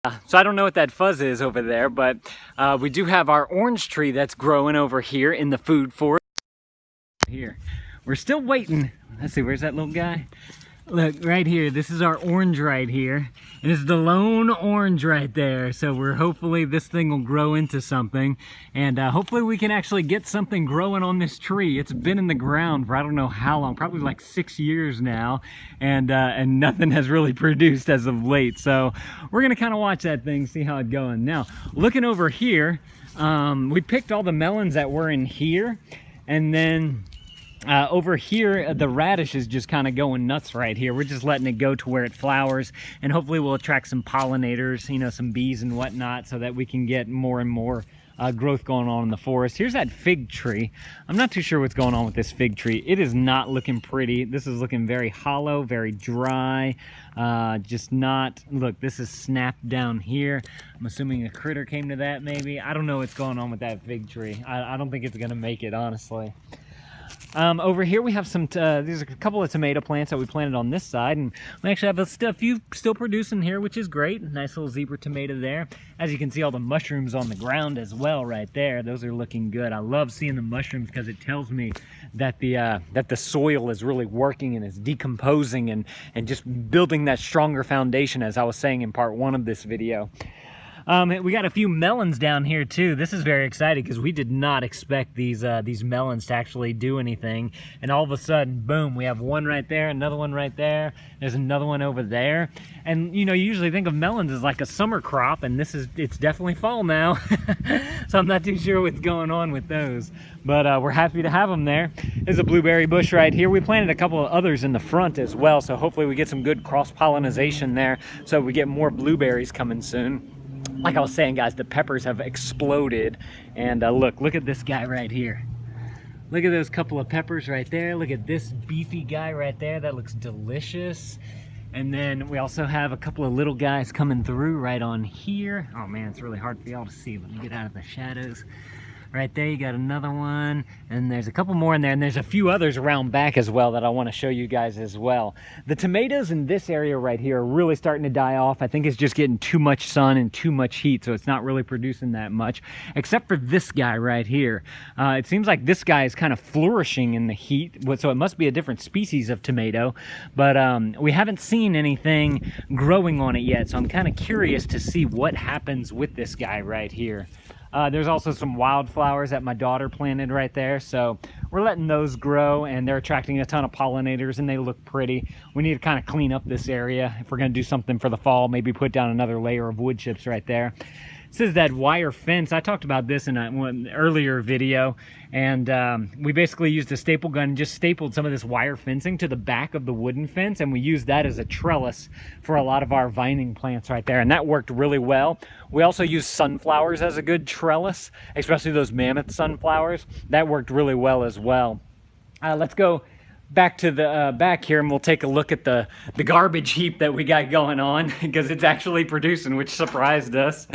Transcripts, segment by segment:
So I don't know what that fuzz is over there, but we do have our orange tree that's growing over here in the food forest. Here, we're still waiting. Let's see, where's that little guy? Look, right here, this is our orange right here. And it's the lone orange right there. So hopefully this thing will grow into something. And hopefully we can actually get something growing on this tree. It's been in the ground for I don't know how long, probably like 6 years now. And nothing has really produced as of late. So we're gonna kind of watch that thing, see how it's going. Now, looking over here, we picked all the melons that were in here. And then over here, the radish is just kind of going nuts right here. We're just letting it go to where it flowers, and hopefully we'll attract some pollinators, you know, some bees and whatnot, so that we can get more and more growth going on in the forest. Here's that fig tree. I'm not too sure what's going on with this fig tree. It is not looking pretty. This is looking very hollow, very dry. Just not, look, this is snapped down here. I'm assuming a critter came to that maybe. I don't know what's going on with that fig tree. I don't think it's gonna make it, honestly. Over here we have some, there's a couple of tomato plants that we planted on this side, and we actually have a few still producing here, which is great. Nice little zebra tomato there. As you can see, all the mushrooms on the ground as well right there. Those are looking good. I love seeing the mushrooms because it tells me that the soil is really working and is decomposing and just building that stronger foundation, as I was saying in part 1 of this video. We got a few melons down here too. This is very exciting because we did not expect these melons to actually do anything. And all of a sudden, boom, we have one right there, another one right there. There's another one over there. And you know, you usually think of melons as like a summer crop, and it's definitely fall now. So I'm not too sure what's going on with those. But we're happy to have them there. There's a blueberry bush right here. We planted a couple of others in the front as well. So hopefully we get some good cross-pollination there so we get more blueberries coming soon. Like I was saying, guys, the peppers have exploded. And look at this guy right here. Look at those couple of peppers right there. Look at this beefy guy right there. That looks delicious. And then we also have a couple of little guys coming through right on here. Oh man, it's really hard for y'all to see. Let me get out of the shadows. Right there, you got another one, and there's a couple more in there, and there's a few others around back as well that I want to show you guys as well. The tomatoes in this area right here are really starting to die off. I think it's just getting too much sun and too much heat, so it's not really producing that much, except for this guy right here. It seems like this guy is kind of flourishing in the heat, so it must be a different species of tomato, but we haven't seen anything growing on it yet, so I'm kind of curious to see what happens with this guy right here. There's also some wildflowers that my daughter planted right there, so we're letting those grow, and they're attracting a ton of pollinators, and they look pretty. We need to kind of clean up this area if we're going to do something for the fall, maybe put down another layer of wood chips right there. This is that wire fence. I talked about this in an earlier video, and we basically used a staple gun and just stapled some of this wire fencing to the back of the wooden fence, and we used that as a trellis for a lot of our vining plants right there, and that worked really well. We also used sunflowers as a good trellis, especially those mammoth sunflowers. That worked really well as well. Let's go back to the back here, and we'll take a look at the garbage heap that we got going on, because it's actually producing, which surprised us.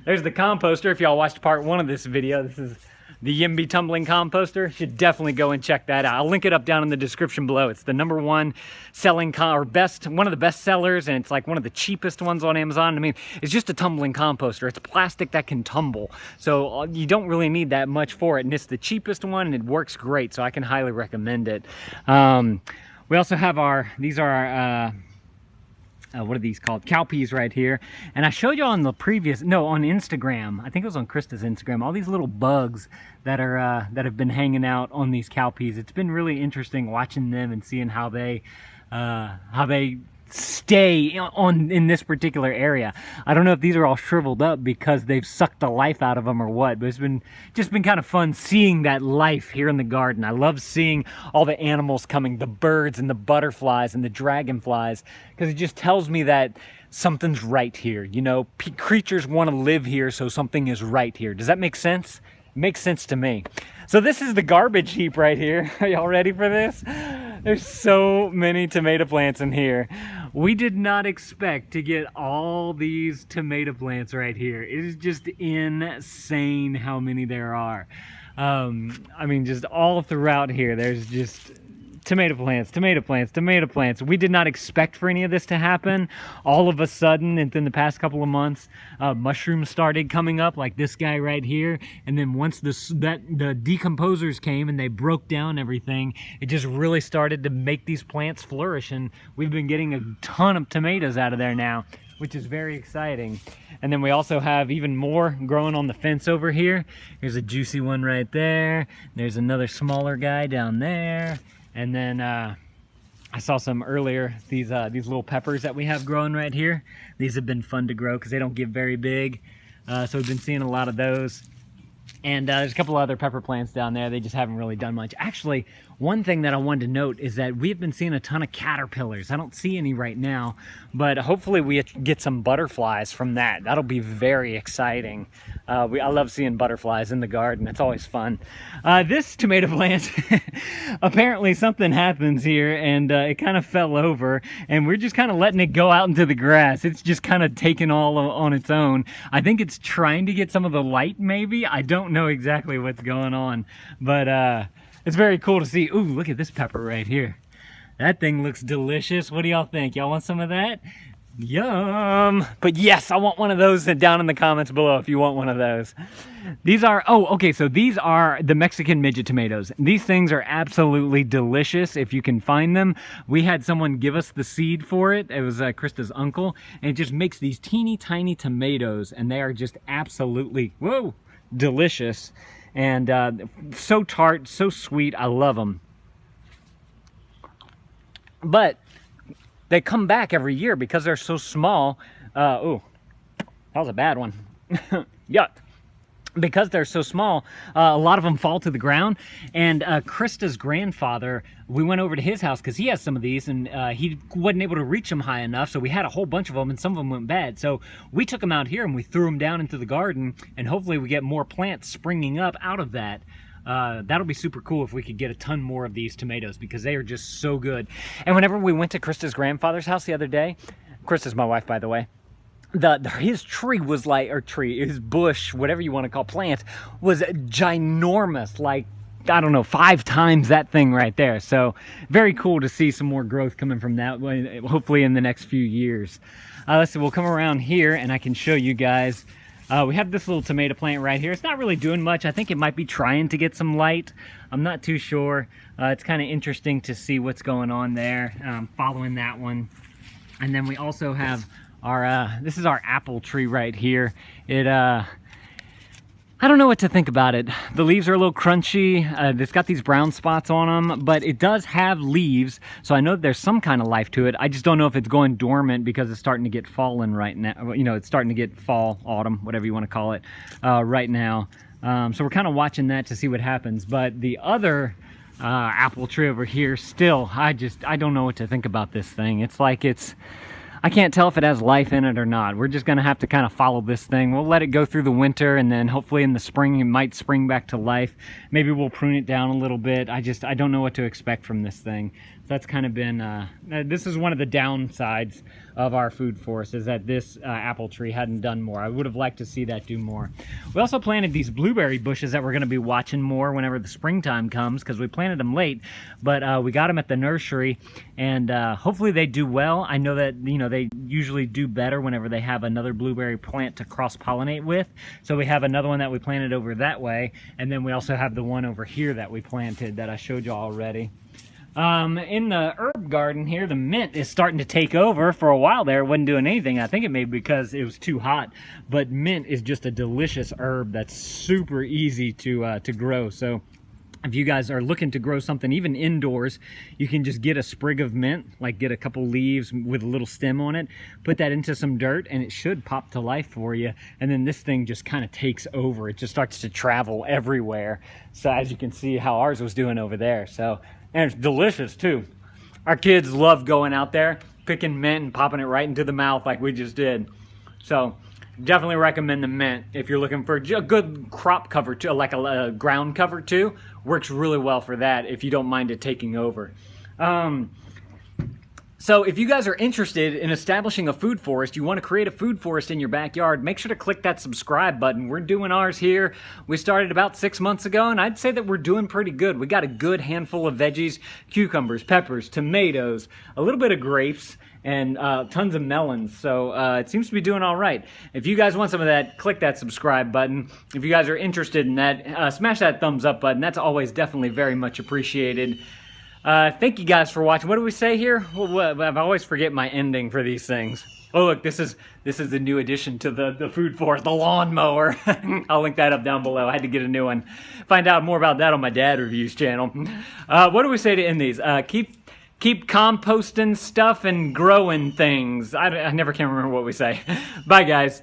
There's the composter. If y'all watched part 1 of this video, this is the Yimby Tumbling Composter. Should definitely go and check that out. I'll link it up down in the description below. It's the #1 selling one of the best sellers, and it's like one of the cheapest ones on Amazon. I mean, it's just a tumbling composter. It's plastic that can tumble, so you don't really need that much for it, and it's the cheapest one, and it works great, so I can highly recommend it. We also have these are our what are these called? Cowpeas right here. And I showed you on the previous, no, on Instagram. I think it was on KRISTA's Instagram. All these little bugs that are that have been hanging out on these cowpeas. It's been really interesting watching them and seeing how they stay in this particular area. I don't know if these are all shriveled up because they've sucked the life out of them or what, but it's just been kind of fun seeing that life here in the garden. I love seeing all the animals coming, the birds and the butterflies and the dragonflies, because it just tells me that something's right here. You know, creatures want to live here, so something is right here. Does that make sense? It makes sense to me. So this is the garbage heap right here. Are y'all ready for this? There's so many tomato plants in here. We did not expect to get all these tomato plants right here. It is just insane how many there are. I mean, just all throughout here, there's just tomato plants, tomato plants, tomato plants. We did not expect for any of this to happen. All of a sudden, within the past couple of months, mushrooms started coming up, like this guy right here. And then once the decomposers came and they broke down everything, it just really started to make these plants flourish. And we've been getting a ton of tomatoes out of there now, which is very exciting. And then we also have even more growing on the fence over here. Here's a juicy one right there. There's another smaller guy down there. And then I saw some earlier, these little peppers that we have growing right here. These have been fun to grow because they don't get very big. So we've been seeing a lot of those. And there's a couple other pepper plants down there. They just haven't really done much. Actually, one thing that I wanted to note is that we've been seeing a ton of caterpillars. I don't see any right now, but hopefully we get some butterflies from that. That'll be very exciting. I love seeing butterflies in the garden. It's always fun. This tomato plant, apparently something happens here, and it kind of fell over, and we're just kind of letting it go out into the grass. It's just kind of taken all on its own. I think it's trying to get some of the light, maybe. I don't know exactly what's going on, but it's very cool to see. Ooh, look at this pepper right here. That thing looks delicious. What do y'all think? Y'all want some of that? Yum! But yes, I want one of those. Down in the comments below if you want one of those. These are, oh, okay, so these are the Mexican midget tomatoes. These things are absolutely delicious if you can find them. We had someone give us the seed for it. It was KRISTA's uncle, and it just makes these teeny tiny tomatoes, and they are just absolutely, whoa, delicious. And so tart, so sweet. I love them. But they come back every year because they're so small. Ooh, that was a bad one. Yuck. Because they're so small, a lot of them fall to the ground. And KRISTA's grandfather, we went over to his house because he has some of these, and he wasn't able to reach them high enough, so we had a whole bunch of them, and some of them went bad. So we took them out here and we threw them down into the garden, and hopefully we get more plants springing up out of that. That'll be super cool if we could get a ton more of these tomatoes because they are just so good. And whenever we went to KRISTA's grandfather's house the other day, KRISTA's my wife, by the way, his tree was like, or tree, his bush, whatever you want to call plant, was ginormous, like, I don't know, 5 times that thing right there. So very cool to see some more growth coming from that, hopefully in the next few years. Let's see, we'll come around here and I can show you guys. We have this little tomato plant right here. It's not really doing much. I think it might be trying to get some light. I'm not too sure. It's kind of interesting to see what's going on there, following that one. And then we also have our, this is our apple tree right here. It, I don't know what to think about it. The leaves are a little crunchy. It's got these brown spots on them, but it does have leaves, so I know there's some kind of life to it. I just don't know if it's going dormant because it's starting to get fallen right now. You know, it's starting to get fall, autumn, whatever you want to call it, right now. So we're kind of watching that to see what happens. But the other apple tree over here, still, I don't know what to think about this thing. It's like I can't tell if it has life in it or not. We're just gonna have to kind of follow this thing. We'll let it go through the winter, and then hopefully in the spring it might spring back to life. Maybe we'll prune it down a little bit. I don't know what to expect from this thing. So that's kind of been, this is one of the downsides of our food forest, is that this apple tree hadn't done more. I would have liked to see that do more. We also planted these blueberry bushes that we're going to be watching more whenever the springtime comes, because we planted them late, but we got them at the nursery, and hopefully they do well. I know that, you know, they usually do better whenever they have another blueberry plant to cross-pollinate with. So we have another one that we planted over that way, and then we also have the one over here that we planted that I showed you already. In the herb garden here, the mint is starting to take over. For a while there, it wasn't doing anything. I think it may be because it was too hot, but mint is just a delicious herb that's super easy to grow. So if you guys are looking to grow something even indoors, you can just get a sprig of mint, like get a couple leaves with a little stem on it, put that into some dirt, and it should pop to life for you. And then this thing just kind of takes over. It just starts to travel everywhere. So as you can see how ours was doing over there. So, and it's delicious too. Our kids love going out there, picking mint and popping it right into the mouth like we just did. So definitely recommend the mint if you're looking for a good crop cover too, like a ground cover too. Works really well for that if you don't mind it taking over. So if you guys are interested in establishing a food forest, you want to create a food forest in your backyard, make sure to click that subscribe button. We're doing ours here. We started about 6 months ago, and I'd say that we're doing pretty good. We got a good handful of veggies, cucumbers, peppers, tomatoes, a little bit of grapes, and tons of melons. So it seems to be doing all right. If you guys want some of that, click that subscribe button. If you guys are interested in that, smash that thumbs up button. That's always definitely very much appreciated. Thank you guys for watching. What do we say here? Well, I always forget my ending for these things. Oh, look, this is the new addition to the food forest, the lawnmower. I'll link that up down below. I had to get a new one. Find out more about that on my Dad Reviews channel. What do we say to end these? Keep composting stuff and growing things. I never can remember what we say. Bye, guys.